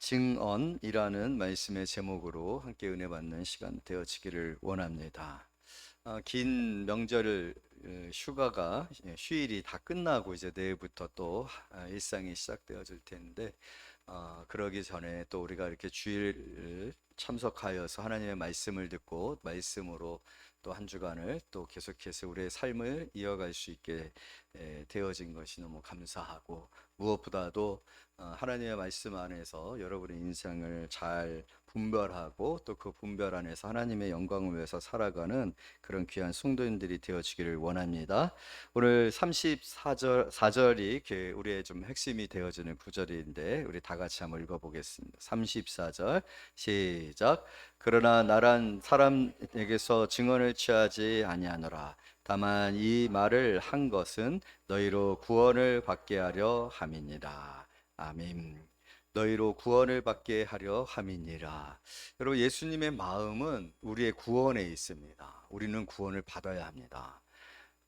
증언이라는 말씀의 제목으로 함께 은혜 받는 시간 되어지기를 원합니다. 긴 명절 휴가가 휴일이 다 끝나고 이제 내일부터 또 일상이 시작되어질 텐데 그러기 전에 또 우리가 이렇게 주일 참석하여서 하나님의 말씀을 듣고 말씀으로 또 한 주간을 또 계속해서 우리의 삶을 이어갈 수 있게 되어진 것이 너무 감사하고, 무엇보다도 하나님의 말씀 안에서 여러분의 인생을 잘 분별하고 또 그 분별 안에서 하나님의 영광을 위해서 살아가는 그런 귀한 성도님들이 되어지기를 원합니다. 오늘 34절이 우리의 좀 핵심이 되어지는 구절인데 우리 다 같이 한번 읽어보겠습니다. 34절 시작. 그러나 나란 사람에게서 증언을 취하지 아니하노라. 다만 이 말을 한 것은 너희로 구원을 받게 하려 함이니라. 아멘. 너희로 구원을 받게 하려 함이니라. 여러분, 예수님의 마음은 우리의 구원에 있습니다. 우리는 구원을 받아야 합니다.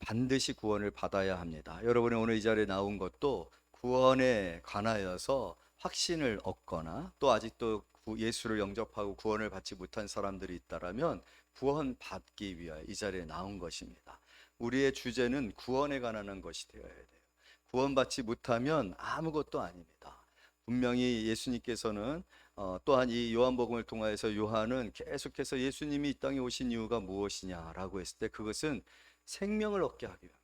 반드시 구원을 받아야 합니다. 여러분이 오늘 이 자리에 나온 것도 구원에 관하여서 확신을 얻거나 또 아직도 예수를 영접하고 구원을 받지 못한 사람들이 있다라면 구원 받기 위하여 이 자리에 나온 것입니다. 우리의 주제는 구원에 관한 것이 되어야 돼요. 구원받지 못하면 아무것도 아닙니다. 분명히 예수님께서는 또한 이 요한복음을 통하여서 요한은 계속해서 예수님이 이 땅에 오신 이유가 무엇이냐라고 했을 때 그것은 생명을 얻게 하기 위함,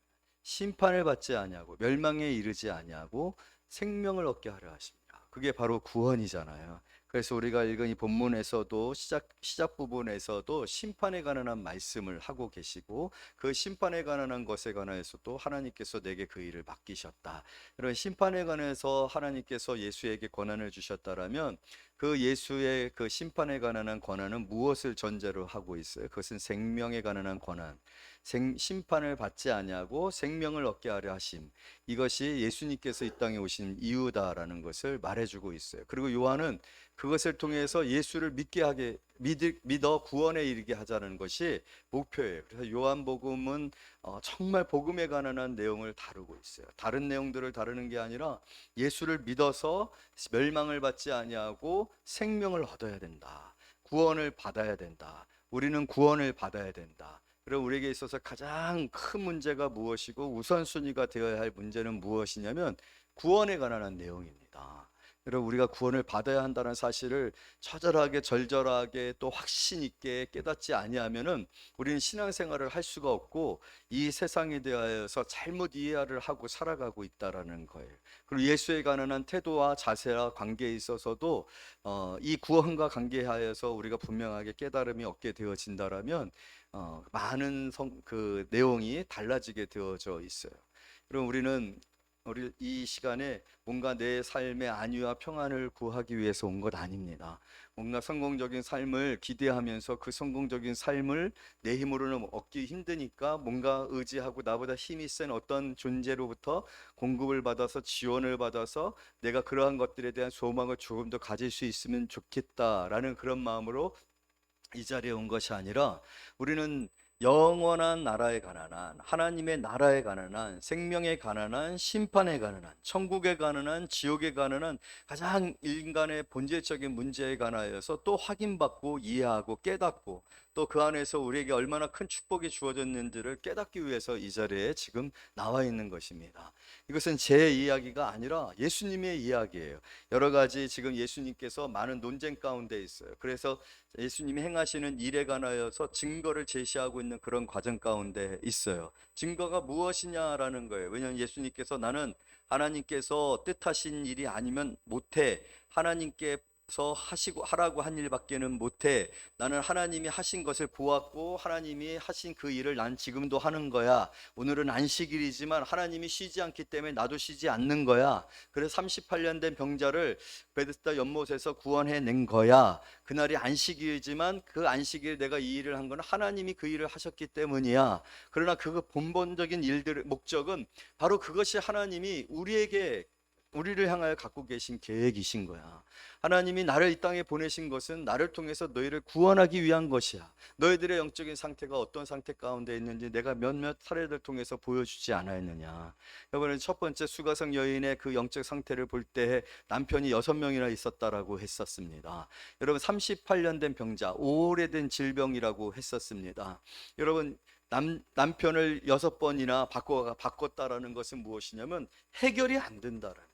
심판을 받지 아니하고 멸망에 이르지 아니하고 생명을 얻게 하려 하십니다. 그게 바로 구원이잖아요. 그래서 우리가 읽은 이 본문에서도 시작 부분에서도 심판에 관한 말씀을 하고 계시고, 그 심판에 관한 것에 관해서도 하나님께서 내게 그 일을 맡기셨다. 이런 심판에 관해서 하나님께서 예수에게 권한을 주셨다라면 그 예수의 그 심판에 관한 권한은 무엇을 전제로 하고 있어요? 그것은 생명에 관한 권한, 심판을 받지 아니하고 생명을 얻게 하려 하심, 이것이 예수님께서 이 땅에 오신 이유다라는 것을 말해주고 있어요. 그리고 요한은 그것을 통해서 예수를 믿어 구원에 이르게 하자는 것이 목표예요. 그래서 요한복음은 정말 복음에 관한 내용을 다루고 있어요. 다른 내용들을 다루는 게 아니라 예수를 믿어서 멸망을 받지 아니하고 생명을 얻어야 된다. 구원을 받아야 된다. 우리는 구원을 받아야 된다. 그럼 우리에게 있어서 가장 큰 문제가 무엇이고 우선순위가 되어야 할 문제는 무엇이냐면 구원에 관한 내용입니다. 여러분, 우리가 구원을 받아야 한다는 사실을 처절하게 절절하게 또 확신 있게 깨닫지 아니하면은 우리는 신앙생활을 할 수가 없고 이 세상에 대하여서 잘못 이해를 하고 살아가고 있다라는 거예요. 그리고 예수에 관한 태도와 자세와 관계에 있어서도 이 구원과 관계하여서 우리가 분명하게 깨달음이 얻게 되어진다라면 많은 그 내용이 달라지게 되어져 있어요. 그럼 우리 이 시간에 뭔가 내 삶의 안위와 평안을 구하기 위해서 온 것 아닙니다. 뭔가 성공적인 삶을 기대하면서 그 성공적인 삶을 내 힘으로는 얻기 힘드니까 뭔가 의지하고 나보다 힘이 센 어떤 존재로부터 공급을 받아서 지원을 받아서 내가 그러한 것들에 대한 소망을 조금 더 가질 수 있으면 좋겠다라는 그런 마음으로 이 자리에 온 것이 아니라 우리는 영원한 나라에 관한 한, 하나님의 나라에 관한 한, 생명에 관한 한, 심판에 관한 한, 천국에 관한 한, 지옥에 관한 한 가장 인간의 본질적인 문제에 관하여서 또 확인받고 이해하고 깨닫고 또 그 안에서 우리에게 얼마나 큰 축복이 주어졌는지를 깨닫기 위해서 이 자리에 지금 나와 있는 것입니다. 이것은 제 이야기가 아니라 예수님의 이야기예요. 여러 가지 지금 예수님께서 많은 논쟁 가운데 있어요. 그래서 예수님이 행하시는 일에 관하여서 증거를 제시하고 있는 그런 과정 가운데 있어요. 증거가 무엇이냐라는 거예요. 왜냐하면 예수님께서 나는 하나님께서 뜻하신 일이 아니면 못해, 하나님께서 하라고 한 일밖에는 못해, 나는 하나님이 하신 것을 보았고 하나님이 하신 그 일을 난 지금도 하는 거야. 오늘은 안식일이지만 하나님이 쉬지 않기 때문에 나도 쉬지 않는 거야. 그래서 38년 된 병자를 베데스다 연못에서 구원해낸 거야. 그날이 안식일이지만 그 안식일 내가 이 일을 한 건 하나님이 그 일을 하셨기 때문이야. 그러나 그 근본적인 일들의 목적은 바로 그것이 하나님이 우리에게 우리를 향하여 갖고 계신 계획이신 거야. 하나님이 나를 이 땅에 보내신 것은 나를 통해서 너희를 구원하기 위한 것이야. 너희들의 영적인 상태가 어떤 상태 가운데 있는지 내가 몇몇 사례들 통해서 보여주지 않았느냐. 이번에 첫 번째 수가성 여인의 그 영적 상태를 볼 때 남편이 6명이나 있었다라고 했었습니다. 여러분 38년 된 병자, 오래된 질병이라고 했었습니다. 여러분 남편을 6번이나 바꿨다라는 것은 무엇이냐면 해결이 안 된다라는,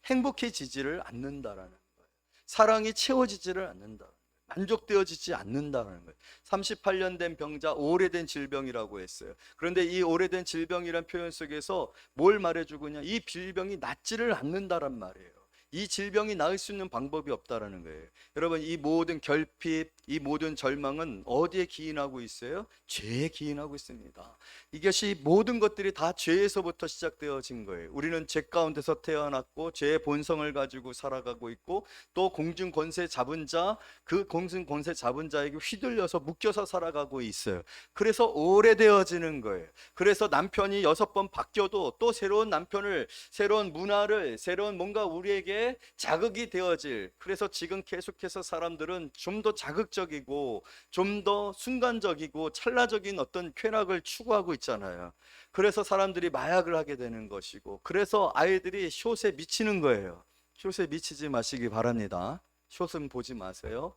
행복해지지를 않는다라는 거예요. 사랑이 채워지지를 않는다, 만족되어지지 않는다는 거예요. 38년 된 병자, 오래된 질병이라고 했어요. 그런데 이 오래된 질병이란 표현 속에서 뭘 말해주고냐, 이 질병이 낫지를 않는다란 말이에요. 이 질병이 나을 수 있는 방법이 없다라는 거예요. 여러분, 이 모든 결핍, 이 모든 절망은 어디에 기인하고 있어요? 죄에 기인하고 있습니다. 이것이 모든 것들이 다 죄에서부터 시작되어진 거예요. 우리는 죄 가운데서 태어났고 죄의 본성을 가지고 살아가고 있고, 또 공중 권세 잡은 자, 그 공중 권세 잡은 자에게 휘둘려서 묶여서 살아가고 있어요. 그래서 오래되어지는 거예요. 그래서 남편이 6번 바뀌어도 또 새로운 남편을, 새로운 문화를, 새로운 뭔가 우리에게 자극이 되어질, 그래서 지금 계속해서 사람들은 좀 더 자극적이고 좀 더 순간적이고 찰나적인 어떤 쾌락을 추구하고 있잖아요. 그래서 사람들이 마약을 하게 되는 것이고, 그래서 아이들이 숏에 미치는 거예요. 숏에 미치지 마시기 바랍니다. 숏은 보지 마세요.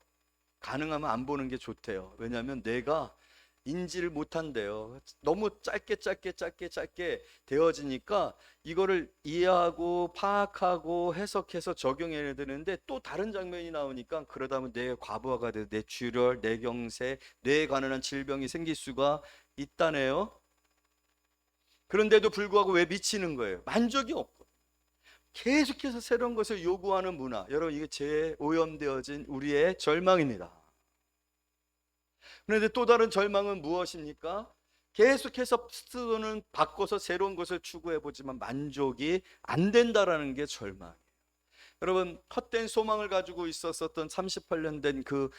가능하면 안 보는 게 좋대요. 왜냐하면 뇌가 인지를 못한대요. 너무 짧게 되어지니까 이거를 이해하고 파악하고 해석해서 적용해야 되는데, 또 다른 장면이 나오니까 그러다 보면 뇌의 과부하가 돼서 뇌출혈, 뇌경색, 뇌에 관한 질병이 생길 수가 있다네요. 그런데도 불구하고 왜 미치는 거예요? 만족이 없고 계속해서 새로운 것을 요구하는 문화. 여러분, 이게 죄에 오염되어진 우리의 절망입니다. 그런데 또 다른 절망은 무엇입니까? 계속해서 스스로는 바꿔서 새로운 것을 추구해 보지만 만족이 안 된다라는 게 절망이에요. 여러분, 헛된 소망을 가지고 있었던 38년 된 그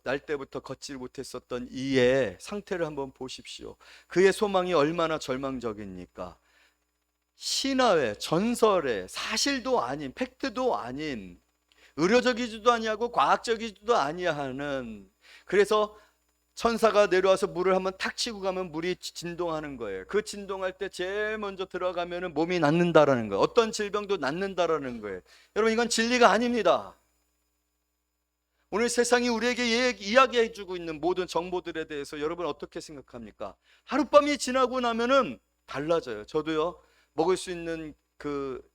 날 때부터 걷지 못했었던 이의 상태를 한번 보십시오. 그의 소망이 얼마나 절망적입니까? 신화에, 전설에, 사실도 아닌, 팩트도 아닌, 의료적이지도 아니하고 과학적이지도 아니하는, 그래서 천사가 내려와서 물을 한번 탁 치고 가면 물이 진동하는 거예요. 그 진동할 때 제일 먼저 들어가면 몸이 낫는다라는 거예요. 어떤 질병도 낫는다라는 거예요. 여러분, 이건 진리가 아닙니다. 오늘 세상이 우리에게 이야기해 주고 있는 모든 정보들에 대해서 여러분 어떻게 생각합니까? 하룻밤이 지나고 나면은 달라져요. 저도요, 먹을 수 있는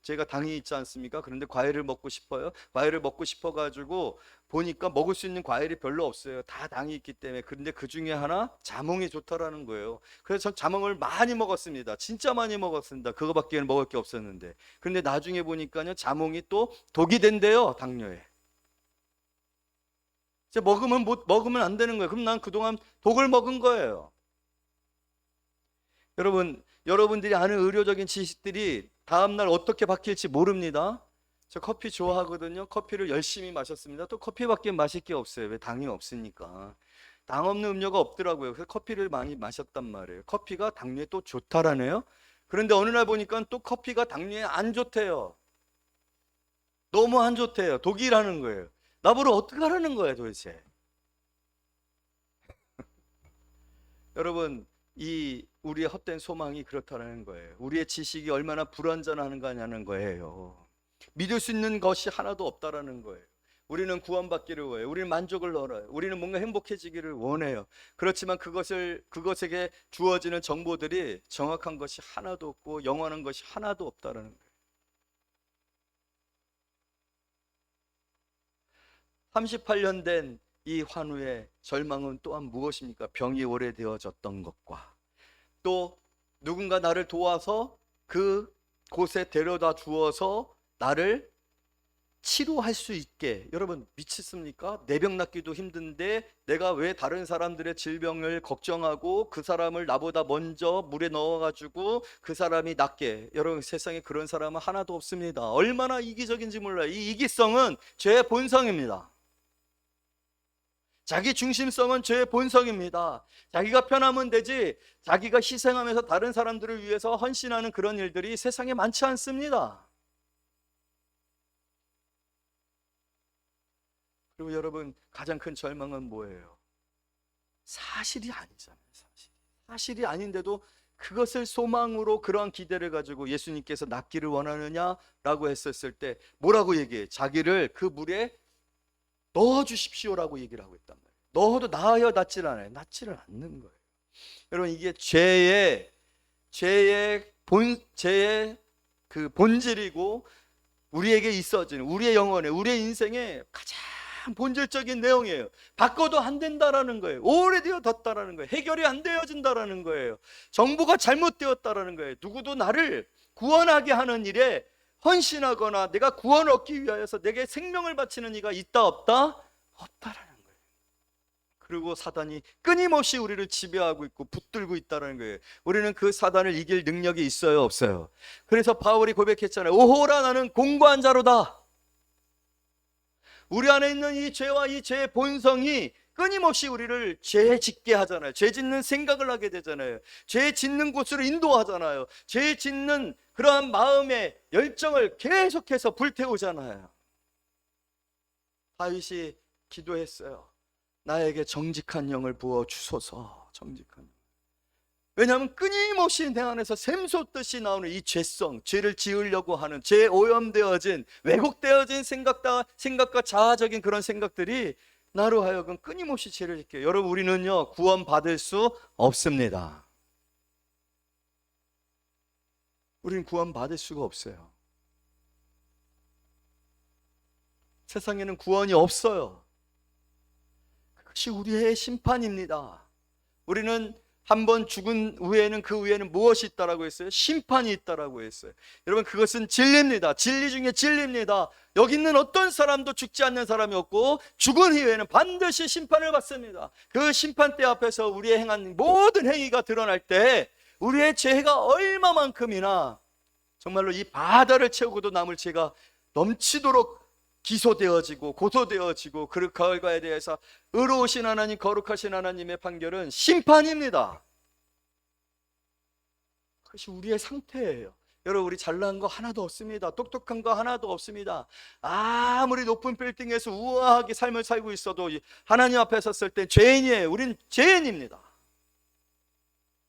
제가 당이 있지 않습니까? 그런데 과일을 먹고 싶어요. 과일을 먹고 싶어 가지고 보니까 먹을 수 있는 과일이 별로 없어요. 다 당이 있기 때문에. 그런데 그 중에 하나 자몽이 좋다라는 거예요. 그래서 전 자몽을 많이 먹었습니다. 진짜 많이 먹었습니다. 그거밖에 먹을 게 없었는데. 그런데 나중에 보니까요, 자몽이 또 독이 된대요, 당뇨에. 이제 먹으면 안 되는 거예요. 그럼 난 그동안 독을 먹은 거예요. 여러분들이 아는 의료적인 지식들이 다음날 어떻게 바뀔지 모릅니다. 저 커피 좋아하거든요. 커피를 열심히 마셨습니다. 또 커피밖에 마실 게 없어요. 왜? 당이 없으니까. 당 없는 음료가 없더라고요. 그래서 커피를 많이 마셨단 말이에요. 커피가 당뇨에 또 좋다라네요. 그런데 어느 날 보니까 또 커피가 당뇨에 안 좋대요. 너무 안 좋대요. 독이라는 거예요. 나보러 어떻게 하라는 거예요, 도대체? 여러분, 이 우리의 헛된 소망이 그렇다는 거예요. 우리의 지식이 얼마나 불완전한 거냐는 거예요. 믿을 수 있는 것이 하나도 없다라는 거예요. 우리는 구원받기를 원해요. 우리는 만족을 원해요. 우리는 뭔가 행복해지기를 원해요. 그렇지만 그것에게 주어지는 정보들이 정확한 것이 하나도 없고 영원한 것이 하나도 없다라는 거예요. 38년 된 이 환우의 절망은 또한 무엇입니까? 병이 오래되어졌던 것과, 또 누군가 나를 도와서 그 곳에 데려다 주어서 나를 치료할 수 있게. 여러분, 미쳤습니까? 내 병 낫기도 힘든데 내가 왜 다른 사람들의 질병을 걱정하고 그 사람을 나보다 먼저 물에 넣어가지고 그 사람이 낫게. 여러분, 세상에 그런 사람은 하나도 없습니다. 얼마나 이기적인지 몰라요. 이 이기성은 죄의 본성입니다. 자기 중심성은 죄의 본성입니다. 자기가 편하면 되지, 자기가 희생하면서 다른 사람들을 위해서 헌신하는 그런 일들이 세상에 많지 않습니다. 그리고 여러분, 가장 큰 절망은 뭐예요? 사실이 아니잖아요. 사실이 아닌데도 그것을 소망으로 그러한 기대를 가지고 예수님께서 낫기를 원하느냐라고 했었을 때 뭐라고 얘기해? 자기를 그 물에 넣어 주십시오라고 얘기를 하고 있단 말이에요. 넣어도 나아요, 낫질 않아요? 낫지를 않는 거예요. 여러분, 이게 죄의 그 본질이고 우리에게 있어지는, 우리의 영혼에, 우리의 인생에 가장 본질적인 내용이에요. 바꿔도 안 된다라는 거예요. 오래되어졌다라는 거예요. 해결이 안 되어진다라는 거예요. 정보가 잘못되었다라는 거예요. 누구도 나를 구원하게 하는 일에 헌신하거나 내가 구원 얻기 위하여서 내게 생명을 바치는 이가 있다 없다? 없다라는 거예요. 그리고 사단이 끊임없이 우리를 지배하고 있고 붙들고 있다는 거예요. 우리는 그 사단을 이길 능력이 있어요, 없어요? 그래서 바울이 고백했잖아요. 오호라, 나는 공고한 자로다. 우리 안에 있는 이 죄와 이 죄의 본성이 끊임없이 우리를 죄 짓게 하잖아요. 죄 짓는 생각을 하게 되잖아요. 죄 짓는 곳으로 인도하잖아요. 죄 짓는 그러한 마음의 열정을 계속해서 불태우잖아요. 다윗이 기도했어요. 나에게 정직한 영을 부어 주소서. 정직한 영. 왜냐하면 끊임없이 내 안에서 샘솟듯이 나오는 이 죄성, 죄를 지으려고 하는 죄에 오염되어진, 왜곡되어진 생각과 자아적인 그런 생각들이 나로 하여금 끊임없이 죄를 짓게 해요. 여러분, 우리는요, 구원받을 수 없습니다. 우리는 구원받을 수가 없어요. 세상에는 구원이 없어요. 그것이 우리의 심판입니다. 우리는 한번 죽은 후에는 그 후에는 무엇이 있다라고 했어요? 심판이 있다라고 했어요. 여러분, 그것은 진리입니다. 진리 중에 진리입니다. 여기 있는 어떤 사람도 죽지 않는 사람이 없고 죽은 후에는 반드시 심판을 받습니다. 그 심판대 앞에서 우리의 행한 모든 행위가 드러날 때 우리의 죄가 얼마만큼이나 정말로 이 바다를 채우고도 남을 죄가 넘치도록 기소되어지고 고소되어지고 그 결과에 대해서 의로우신 하나님, 거룩하신 하나님의 판결은 심판입니다. 그것이 우리의 상태예요. 여러분, 우리 잘난 거 하나도 없습니다. 똑똑한 거 하나도 없습니다. 아무리 높은 빌딩에서 우아하게 삶을 살고 있어도 하나님 앞에 섰을 때 죄인이에요. 우린 죄인입니다.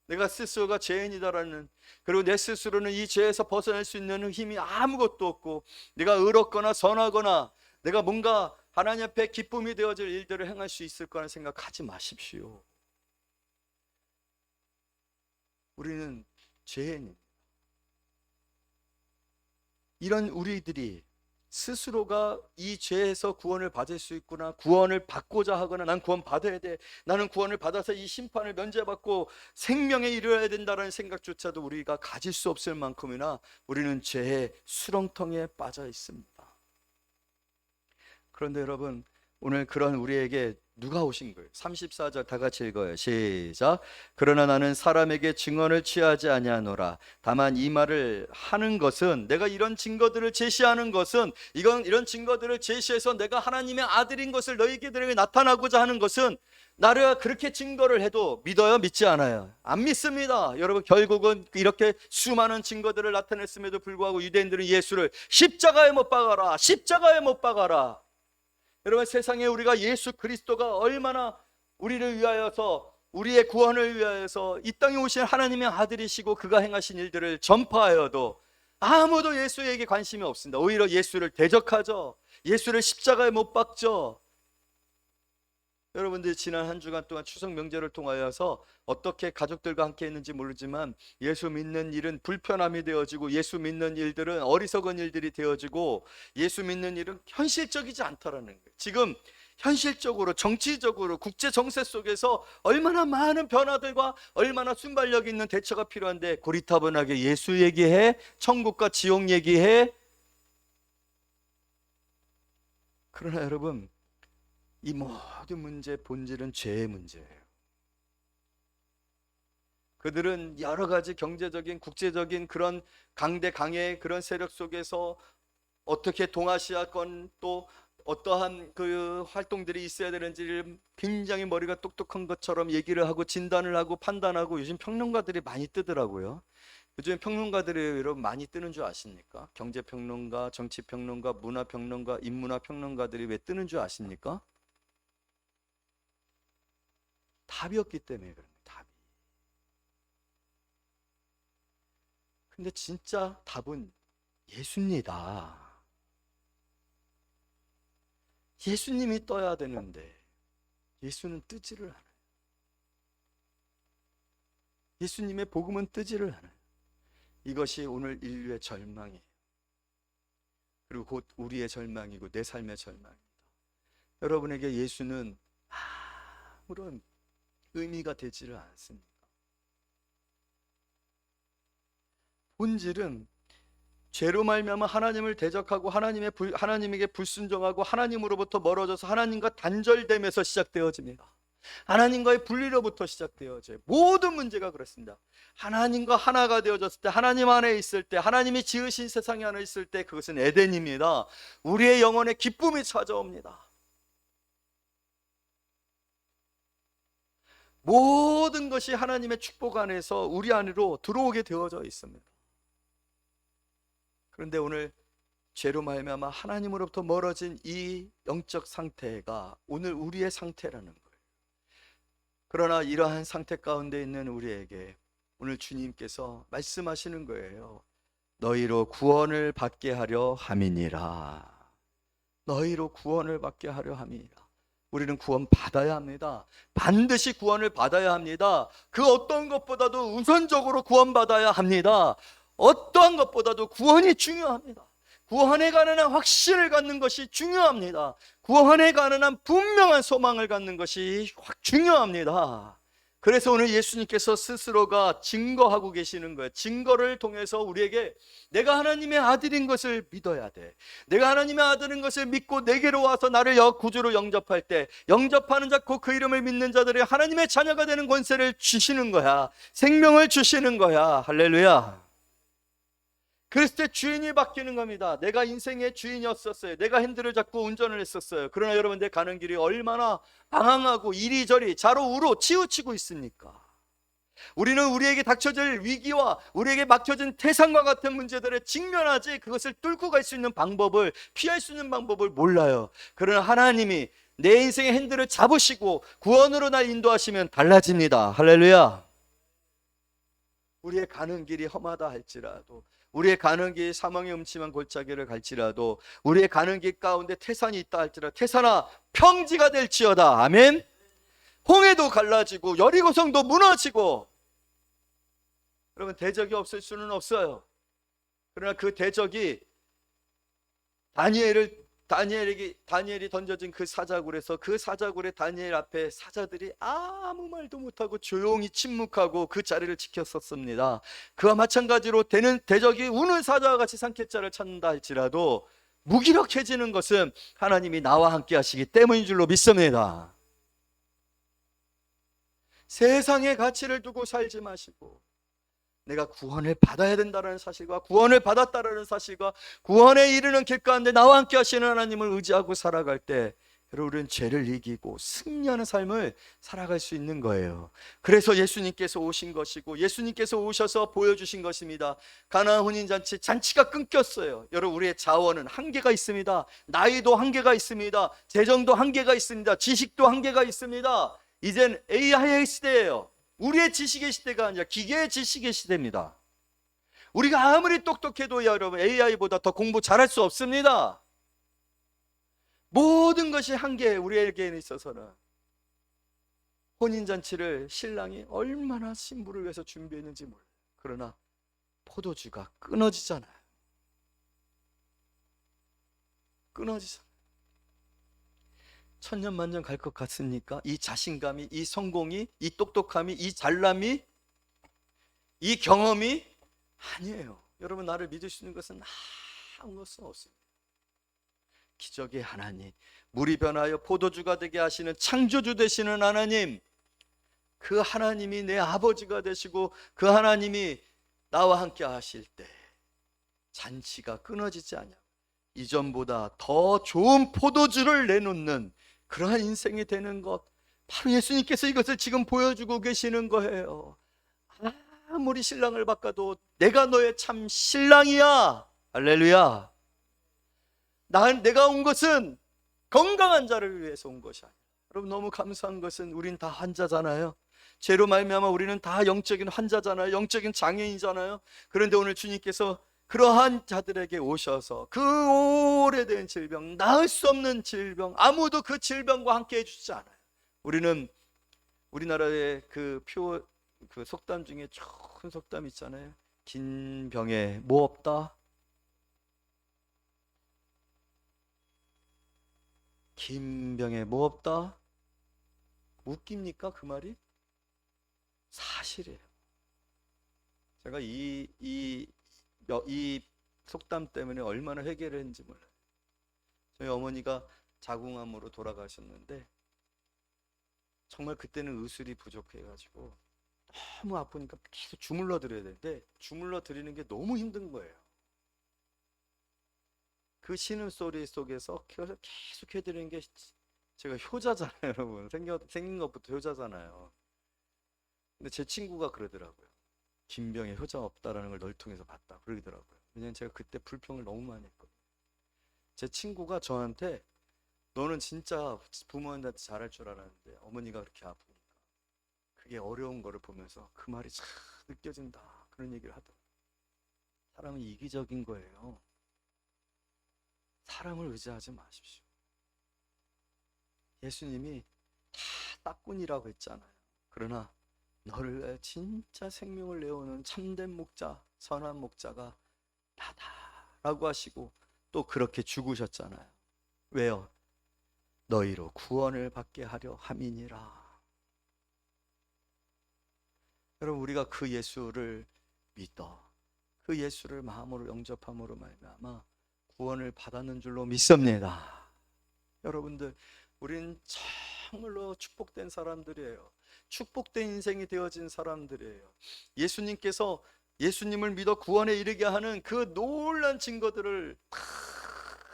내가 스스로가 죄인이다라는, 그리고 내 스스로는 이 죄에서 벗어날 수 있는 힘이 아무것도 없고 내가 의롭거나 선하거나 내가 뭔가 하나님 앞에 기쁨이 되어질 일들을 행할 수 있을 거라는 생각하지 마십시오. 우리는 죄인입니다. 이런 우리들이 스스로가 이 죄에서 구원을 받을 수 있구나, 구원을 받고자 하거나 난 구원 받아야 돼, 나는 구원을 받아서 이 심판을 면제받고 생명에 이르러야 된다는 생각조차도 우리가 가질 수 없을 만큼이나 우리는 죄의 수렁텅이에 빠져 있습니다. 그런데 여러분, 오늘 그런 우리에게 누가 오신 거예요? 34절 다 같이 읽어요. 시작. 그러나 나는 사람에게 증언을 취하지 아니하노라. 다만 이 말을 하는 것은, 내가 이런 증거들을 제시하는 것은, 이런 증거들을 제시해서 내가 하나님의 아들인 것을 너희들에게 나타나고자 하는 것은, 나를 그렇게 증거를 해도 믿어요? 믿지 않아요? 안 믿습니다. 여러분, 결국은 이렇게 수많은 증거들을 나타냈음에도 불구하고 유대인들은 예수를 십자가에 못 박아라, 십자가에 못 박아라. 여러분, 세상에 우리가 예수 그리스도가 얼마나 우리를 위하여서, 우리의 구원을 위하여서 이 땅에 오신 하나님의 아들이시고 그가 행하신 일들을 전파하여도 아무도 예수에게 관심이 없습니다. 오히려 예수를 대적하죠. 예수를 십자가에 못 박죠. 여러분들 지난 한 주간 동안 추석 명절을 통하여서 어떻게 가족들과 함께 했는지 모르지만 예수 믿는 일은 불편함이 되어지고, 예수 믿는 일들은 어리석은 일들이 되어지고, 예수 믿는 일은 현실적이지 않다라는 거예요. 지금 현실적으로, 정치적으로, 국제 정세 속에서 얼마나 많은 변화들과 얼마나 순발력 있는 대처가 필요한데 고리타분하게 예수 얘기해, 천국과 지옥 얘기해. 그러나 여러분, 이 모든 문제의 본질은 죄의 문제예요. 그들은 여러 가지 경제적인, 국제적인 그런 강대강의 그런 세력 속에서 어떻게 동아시아권 또 어떠한 그 활동들이 있어야 되는지를 굉장히 머리가 똑똑한 것처럼 얘기를 하고 진단을 하고 판단하고, 요즘 평론가들이 많이 뜨더라고요. 요즘 평론가들이 여러분 많이 뜨는 줄 아십니까? 경제평론가, 정치평론가, 문화평론가, 인문화평론가들이 왜 뜨는 줄 아십니까? 답이 없기 때문에 그런 거예요. 답이. 근데 진짜 답은 예수입니다. 예수님이 떠야 되는데 예수는 뜨지를 않아요. 예수님의 복음은 뜨지를 않아요. 이것이 오늘 인류의 절망이에요. 그리고 곧 우리의 절망이고 내 삶의 절망입니다. 여러분에게 예수는 아무런 의미가 되지를 않습니다. 본질은 죄로 말미암아 하나님을 대적하고 하나님에게 불순종하고 하나님으로부터 멀어져서 하나님과 단절됨에서 시작되어집니다. 하나님과의 분리로부터 시작되어져요. 모든 문제가 그렇습니다. 하나님과 하나가 되어졌을 때, 하나님 안에 있을 때, 하나님이 지으신 세상 안에 있을 때 그것은 에덴입니다. 우리의 영혼에 기쁨이 찾아옵니다. 모든 것이 하나님의 축복 안에서 우리 안으로 들어오게 되어져 있습니다. 그런데 오늘 죄로 말미암아 하나님으로부터 멀어진 이 영적 상태가 오늘 우리의 상태라는 거예요. 그러나 이러한 상태 가운데 있는 우리에게 오늘 주님께서 말씀하시는 거예요. 너희로 구원을 받게 하려 함이니라. 너희로 구원을 받게 하려 함이니라. 우리는 구원 받아야 합니다. 반드시 구원을 받아야 합니다. 그 어떤 것보다도 우선적으로 구원 받아야 합니다. 어떠한 것보다도 구원이 중요합니다. 구원에 관한 확신을 갖는 것이 중요합니다. 구원에 관한 분명한 소망을 갖는 것이 중요합니다. 그래서 오늘 예수님께서 스스로가 증거하고 계시는 거예요. 증거를 통해서 우리에게 내가 하나님의 아들인 것을 믿어야 돼. 내가 하나님의 아들인 것을 믿고 내게로 와서 나를 구주로 영접할 때, 영접하는 자 곧 그 이름을 믿는 자들이 하나님의 자녀가 되는 권세를 주시는 거야. 생명을 주시는 거야. 할렐루야. 그랬을 때 주인이 바뀌는 겁니다. 내가 인생의 주인이었었어요. 내가 핸들을 잡고 운전을 했었어요. 그러나 여러분, 내 가는 길이 얼마나 방황하고 이리저리 좌로 우로 치우치고 있습니까? 우리는 우리에게 닥쳐질 위기와 우리에게 막혀진 태산과 같은 문제들에 직면하지 그것을 뚫고 갈 수 있는 방법을, 피할 수 있는 방법을 몰라요. 그러나 하나님이 내 인생의 핸들을 잡으시고 구원으로 날 인도하시면 달라집니다. 할렐루야. 우리의 가는 길이 험하다 할지라도, 우리의 가는 길 사망의 음침한 골짜기를 갈지라도, 우리의 가는 길 가운데 태산이 있다 할지라도 태산아 평지가 될지어다. 아멘. 홍해도 갈라지고 여리고성도 무너지고, 여러분, 대적이 없을 수는 없어요. 그러나 그 대적이 다니엘이 던져진 그 사자굴에서, 그 사자굴에 다니엘 앞에 사자들이 아무 말도 못하고 조용히 침묵하고 그 자리를 지켰었습니다. 그와 마찬가지로 대적이 우는 사자와 같이 산채자를 찾는다 할지라도 무기력해지는 것은 하나님이 나와 함께 하시기 때문인 줄로 믿습니다. 세상의 가치를 두고 살지 마시고, 내가 구원을 받아야 된다는 사실과 구원을 받았다는 사실과 구원에 이르는 길 가운데 나와 함께 하시는 하나님을 의지하고 살아갈 때 우리는 죄를 이기고 승리하는 삶을 살아갈 수 있는 거예요. 그래서 예수님께서 오신 것이고, 예수님께서 오셔서 보여주신 것입니다. 가나안 혼인잔치, 잔치가 끊겼어요. 여러분, 우리의 자원은 한계가 있습니다. 나이도 한계가 있습니다. 재정도 한계가 있습니다. 지식도 한계가 있습니다. 이젠 AI의 시대예요. 우리의 지식의 시대가 아니라 기계의 지식의 시대입니다. 우리가 아무리 똑똑해도 여러분, AI보다 더 공부 잘할 수 없습니다. 모든 것이 한계, 우리에게 있어서는. 혼인잔치를 신랑이 얼마나 신부를 위해서 준비했는지 몰라요. 그러나 포도주가 끊어지잖아요. 끊어지잖아요. 천년만년 갈 것 같습니까? 이 자신감이, 이 성공이, 이 똑똑함이, 이 잘남이, 이 경험이 아니에요. 여러분, 나를 믿을 수 있는 것은 아무것도 없습니다. 기적의 하나님, 물이 변하여 포도주가 되게 하시는 창조주 되시는 하나님, 그 하나님이 내 아버지가 되시고 그 하나님이 나와 함께 하실 때 잔치가 끊어지지 않냐, 이전보다 더 좋은 포도주를 내놓는 그러한 인생이 되는 것, 바로 예수님께서 이것을 지금 보여주고 계시는 거예요. 아무리 신랑을 바꿔도 내가 너의 참 신랑이야. 할렐루야. 내가 온 것은 건강한 자를 위해서 온 것이 아니라, 여러분 너무 감사한 것은 우린 다 환자잖아요. 죄로 말미암아 우리는 다 영적인 환자잖아요. 영적인 장애인이잖아요. 그런데 오늘 주님께서 그러한 자들에게 오셔서 그 오래된 질병, 나을 수 없는 질병, 아무도 그 질병과 함께 해주지 않아요. 우리는 우리나라의 그 속담 중에 좋은 속담 있잖아요. 긴 병에 뭐 없다? 긴 병에 뭐 없다? 웃깁니까 그 말이? 사실이에요. 제가 이 속담 때문에 얼마나 회개를 했는지 몰라요. 저희 어머니가 자궁암으로 돌아가셨는데 정말 그때는 의술이 부족해가지고 너무 아프니까 계속 주물러 드려야 되는데 주물러 드리는 게 너무 힘든 거예요. 그 신음소리 속에서 계속 해드리는 게 제가 효자잖아요, 여러분. 생긴 것부터 효자잖아요. 근데 제 친구가 그러더라고요. 김병에 효자 없다라는 걸 널 통해서 봤다 그러더라고요. 왜냐면 제가 그때 불평을 너무 많이 했거든요. 제 친구가 저한테 너는 진짜 부모님한테 잘할 줄 알았는데 어머니가 그렇게 아프니까 그게 어려운 거를 보면서 그 말이 참 느껴진다 그런 얘기를 하더라고요. 사람은 이기적인 거예요. 사람을 의지하지 마십시오. 예수님이 다 따꾼이라고 했잖아요. 그러나 너를 진짜 생명을 내어오는 참된 목자, 선한 목자가 나다 라고 하시고 또 그렇게 죽으셨잖아요. 왜요? 너희로 구원을 받게 하려 함이니라. 여러분 우리가 그 예수를 믿어 그 예수를 마음으로 영접함으로 말미암아 구원을 받았는 줄로 믿습니다. 여러분들 우린 정말로 축복된 사람들이에요. 축복된 인생이 되어진 사람들이에요. 예수님을 믿어 구원에 이르게 하는 그 놀란 증거들을 다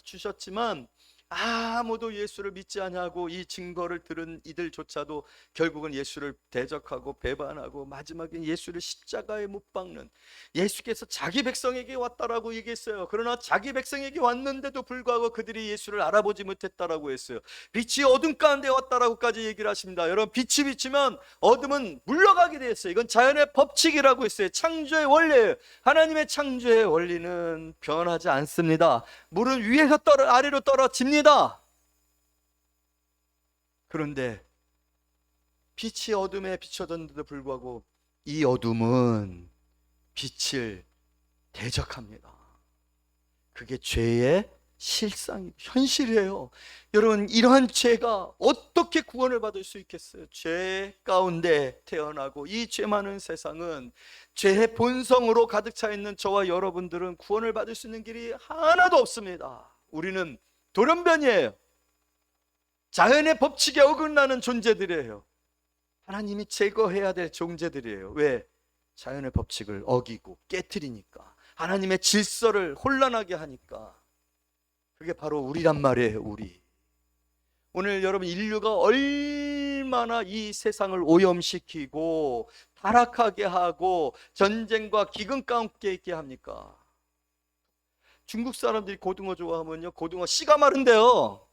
주셨지만 아무도 예수를 믿지 아니하고 이 증거를 들은 이들조차도 결국은 예수를 대적하고 배반하고 마지막에 예수를 십자가에 못 박는, 예수께서 자기 백성에게 왔다라고 얘기했어요. 그러나 자기 백성에게 왔는데도 불구하고 그들이 예수를 알아보지 못했다라고 했어요. 빛이 어둠 가운데 왔다라고까지 얘기를 하십니다. 여러분 빛이 비치면 어둠은 물러가게 되어 있어요. 이건 자연의 법칙이라고 했어요. 창조의 원리예요. 하나님의 창조의 원리는 변하지 않습니다. 물은 위에서 아래로 떨어집니다. 그런데 빛이 어둠에 비춰졌는데도 불구하고 이 어둠은 빛을 대적합니다. 그게 죄의 실상이 현실이에요. 여러분 이러한 죄가 어떻게 구원을 받을 수 있겠어요? 죄 가운데 태어나고 이 죄 많은 세상은 죄의 본성으로 가득 차 있는 저와 여러분들은 구원을 받을 수 있는 길이 하나도 없습니다. 우리는 돌연변이에요. 자연의 법칙에 어긋나는 존재들이에요. 하나님이 제거해야 될 존재들이에요. 왜? 자연의 법칙을 어기고 깨트리니까, 하나님의 질서를 혼란하게 하니까. 그게 바로 우리란 말이에요. 우리. 오늘 여러분 인류가 얼마나 이 세상을 오염시키고 타락하게 하고 전쟁과 기근 가운데 있게 합니까? 중국 사람들이 고등어 좋아하면요 고등어 씨가 마른데요.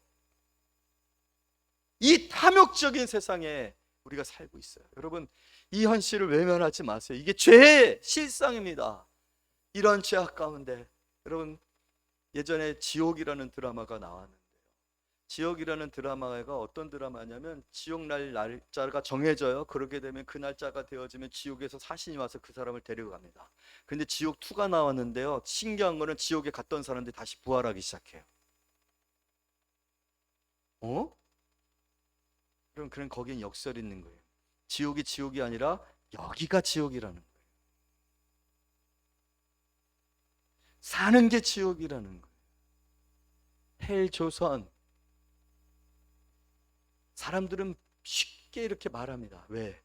이 탐욕적인 세상에 우리가 살고 있어요. 여러분 이 현실을 외면하지 마세요. 이게 죄의 실상입니다. 이런 죄악 가운데 여러분 예전에 지옥이라는 드라마가 나왔는데요. 지옥이라는 드라마가 어떤 드라마냐면 지옥 날짜가 정해져요. 그렇게 되면 그 날짜가 되어지면 지옥에서 사신이 와서 그 사람을 데려갑니다. 근데 지옥 2가 나왔는데요. 신기한 거는 지옥에 갔던 사람들이 다시 부활하기 시작해요. 그럼 거긴 역설이 있는 거예요. 지옥이 지옥이 아니라 여기가 지옥이라는 거예요. 사는 게 지옥이라는 거예요. 헬조선. 사람들은 쉽게 이렇게 말합니다. 왜?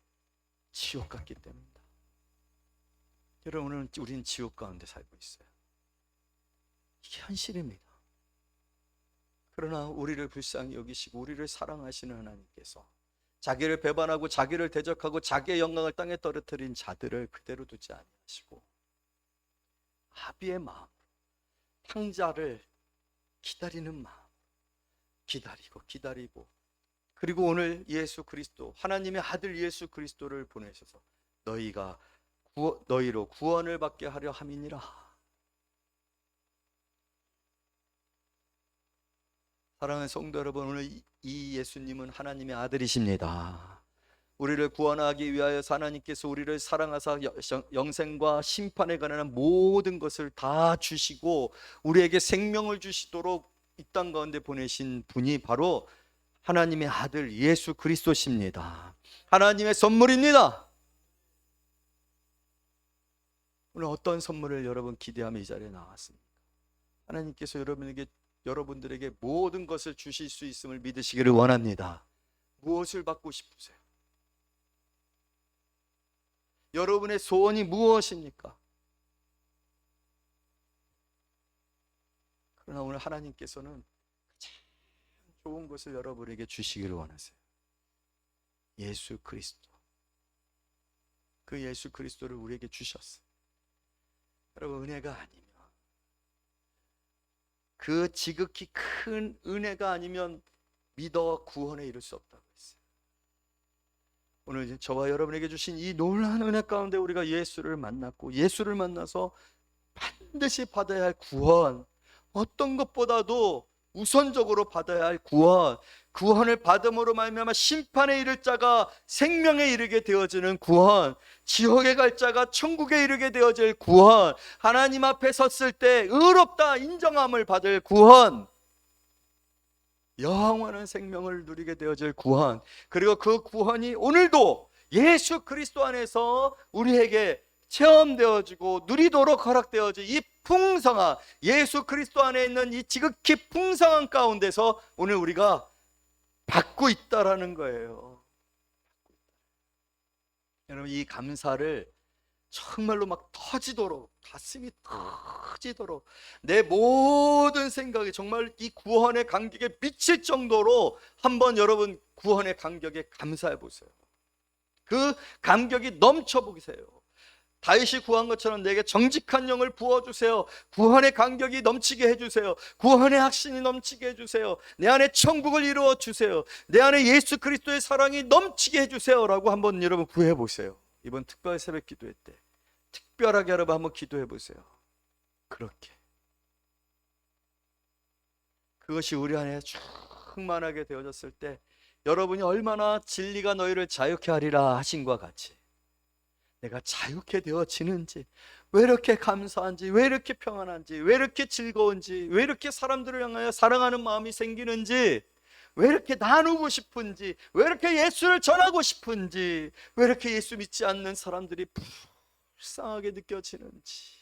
지옥 같기 때문이다. 여러분 오늘 우리는 지옥 가운데 살고 있어요. 이게 현실입니다. 그러나 우리를 불쌍히 여기시고 우리를 사랑하시는 하나님께서 자기를 배반하고 자기를 대적하고 자기의 영광을 땅에 떨어뜨린 자들을 그대로 두지 아니하시고 아비의 마음, 탕자를 기다리는 마음, 기다리고 그리고 오늘 예수 그리스도, 하나님의 아들 예수 그리스도를 보내셔서 너희로 구원을 받게 하려 함이니라. 사랑하는 성도 여러분, 오늘 이 예수님은 하나님의 아들이십니다. 우리를 구원하기 위하여서 하나님께서 우리를 사랑하사 영생과 심판에 관한 모든 것을 다 주시고 우리에게 생명을 주시도록 이 땅 가운데 보내신 분이 바로 하나님의 아들 예수 그리스도십니다. 하나님의 선물입니다. 오늘 어떤 선물을 여러분 기대하며 이 자리에 나왔습니까? 하나님께서 여러분들에게 모든 것을 주실 수 있음을 믿으시기를 원합니다. 무엇을 받고 싶으세요? 여러분의 소원이 무엇입니까? 그러나 오늘 하나님께서는 가장 좋은 것을 여러분에게 주시기를 원하세요. 예수 그리스도. 그 예수 그리스도를 우리에게 주셨어요. 여러분, 은혜가 아니면, 그 지극히 큰 은혜가 아니면 믿어 구원에 이를 수 없다고 했어요. 오늘 저와 여러분에게 주신 이 놀라운 은혜 가운데 우리가 예수를 만났고, 예수를 만나서 반드시 받아야 할 구원, 어떤 것보다도 우선적으로 받아야 할 구원을 받음으로 말미암아 심판에 이를 자가 생명에 이르게 되어지는 구원, 지옥에 갈 자가 천국에 이르게 되어질 구원, 하나님 앞에 섰을 때 의롭다 인정함을 받을 구원, 영원한 생명을 누리게 되어질 구원, 그리고 그 구원이 오늘도 예수 그리스도 안에서 우리에게 체험되어지고 누리도록 허락되어진 이 풍성한 예수 그리스도 안에 있는 이 지극히 풍성한 가운데서 오늘 우리가 받고 있다라는 거예요. 여러분, 이 감사를 정말로 막 터지도록, 가슴이 터지도록, 내 모든 생각이 정말 이 구원의 감격에 미칠 정도로 한번 여러분 구원의 감격에 감사해 보세요. 그 감격이 넘쳐 보세요. 다윗이 구한 것처럼 내게 정직한 영을 부어주세요. 구원의 감격이 넘치게 해주세요. 구원의 확신이 넘치게 해주세요. 내 안에 천국을 이루어 주세요. 내 안에 예수 그리스도의 사랑이 넘치게 해주세요 라고 한번 여러분 구해보세요. 이번 특별 새벽 기도회 때 특별하게 여러분 한번 기도해 보세요. 그렇게 그것이 우리 안에 충만하게 되어졌을 때 여러분이 얼마나 진리가 너희를 자유케 하리라 하신과 같이 내가 자유케 되어지는지, 왜 이렇게 감사한지, 왜 이렇게 평안한지, 왜 이렇게 즐거운지, 왜 이렇게 사람들을 향하여 사랑하는 마음이 생기는지, 왜 이렇게 나누고 싶은지, 왜 이렇게 예수를 전하고 싶은지, 왜 이렇게 예수 믿지 않는 사람들이 불쌍하게 느껴지는지,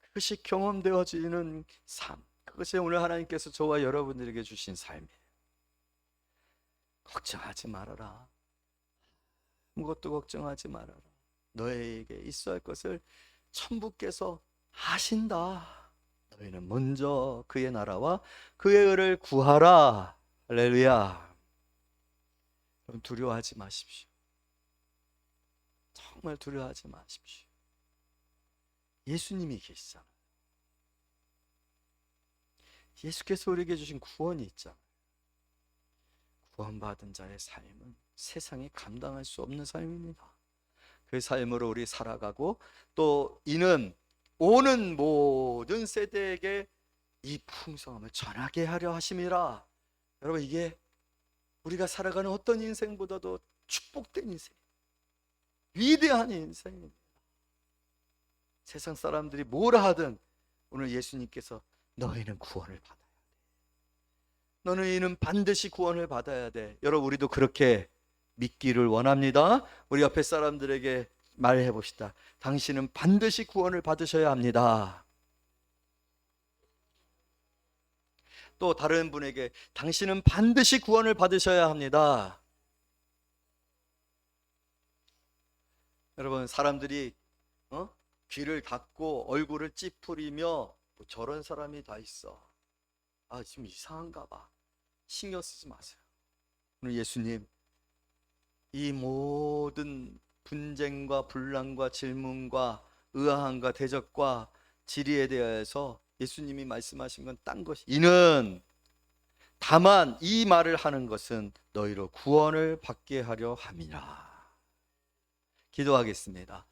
그것이 경험되어지는 삶, 그것이 오늘 하나님께서 저와 여러분들에게 주신 삶이에요. 걱정하지 말아라. 아무것도 걱정하지 말아라. 너에게 있어야 할 것을 천부께서 하신다. 너희는 먼저 그의 나라와 그의 의를 구하라. 할렐루야. 여러분, 두려워하지 마십시오. 정말 두려워하지 마십시오. 예수님이 계시잖아요. 예수께서 우리에게 주신 구원이 있잖아요. 구원받은 자의 삶은 세상에 감당할 수 없는 삶입니다. 그 삶으로 우리 살아가고, 또 이는 오는 모든 세대에게 이 풍성함을 전하게 하려 하심이라. 여러분, 이게 우리가 살아가는 어떤 인생보다도 축복된 인생, 위대한 인생입니다. 세상 사람들이 뭐라 하든 오늘 예수님께서 너희는 구원을 받아야 돼. 너희는 반드시 구원을 받아야 돼. 여러분, 우리도 그렇게 믿기를 원합니다. 우리 옆에 사람들에게 말해 봅시다. 당신은 반드시 구원을 받으셔야 합니다. 또 다른 분에게 당신은 반드시 구원을 받으셔야 합니다. 여러분, 사람들이 귀를 닫고 얼굴을 찌푸리며 뭐 저런 사람이 다 있어, 아 지금 이상한가 봐, 신경 쓰지 마세요. 오늘 예수님, 이 모든 분쟁과 분란과 질문과 의아함과 대적과 질의에 대해서 예수님이 말씀하신 건 딴 것이, 이는 다만 이 말을 하는 것은 너희로 구원을 받게 하려 함이라. 기도하겠습니다.